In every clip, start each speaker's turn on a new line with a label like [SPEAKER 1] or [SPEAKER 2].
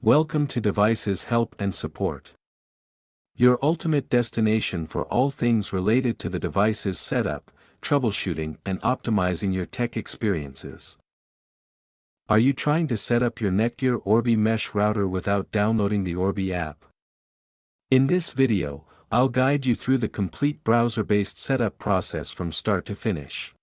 [SPEAKER 1] Welcome to Devices Help and Support, your ultimate destination for all things related to the device's setup, troubleshooting and optimizing your tech experiences. Are you trying to set up your NETGEAR Orbi Mesh Router without downloading the Orbi app? In this video, I'll guide you through the complete browser-based setup process from start to finish.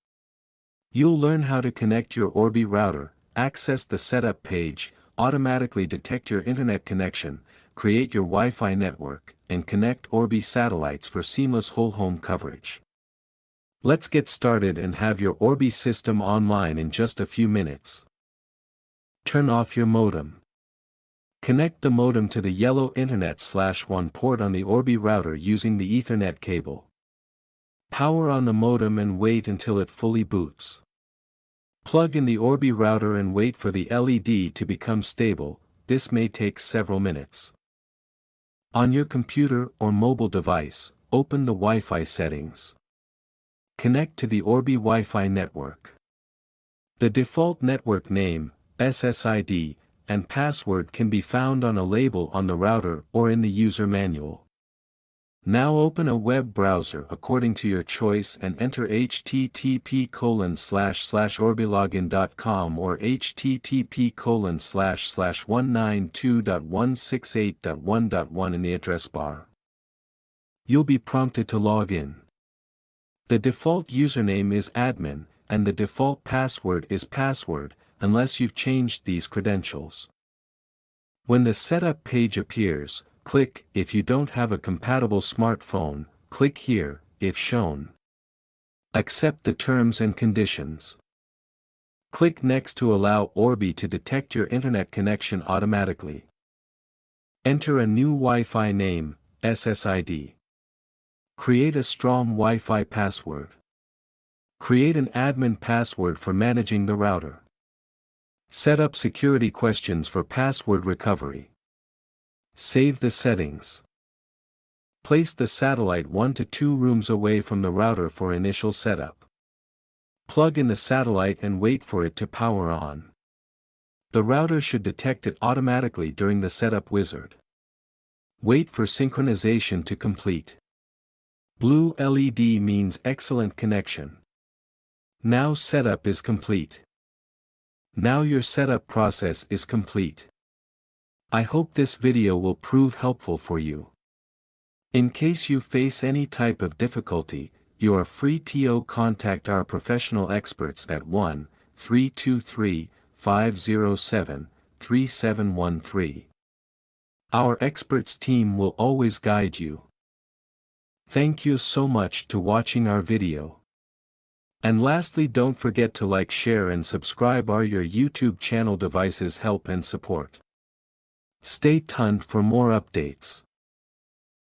[SPEAKER 1] You'll learn how to connect your Orbi router, access the setup page, automatically detect your internet connection, create your Wi-Fi network, and connect Orbi satellites for seamless whole home coverage. Let's get started and have your Orbi system online in just a few minutes. Turn off your modem. Connect the modem to the yellow Internet/1 port on the Orbi router using the Ethernet cable. Power on the modem and wait until it fully boots. Plug in the Orbi router and wait for the LED to become stable. This may take several minutes. On your computer or mobile device, open the Wi-Fi settings. Connect to the Orbi Wi-Fi network. The default network name, SSID, and password can be found on a label on the router or in the user manual. Now open a web browser according to your choice and enter http://orbilogin.com or http://192.168.1.1 in the address bar. You'll be prompted to log in. The default username is admin, and the default password is password, unless you've changed these credentials. When the setup page appears, click if you don't have a compatible smartphone, click here, if shown. Accept the terms and conditions. Click next to allow Orbi to detect your internet connection automatically. Enter a new Wi-Fi name, SSID. Create a strong Wi-Fi password. Create an admin password for managing the router. Set up security questions for password recovery. Save the settings. Place the satellite 1 to 2 rooms away from the router for initial setup. Plug in the satellite and wait for it to power on. The router should detect it automatically during the setup wizard. Wait for synchronization to complete. Blue LED means excellent connection. Now setup is complete. Now your setup process is complete. I hope this video will prove helpful for you. In case you face any type of difficulty, you are free to contact our professional experts at 1-323-507-3713. Our experts team will always guide you. Thank you so much to watching our video. And lastly, don't forget to like, share and subscribe our your YouTube channel Devices Help and Support. Stay tuned for more updates.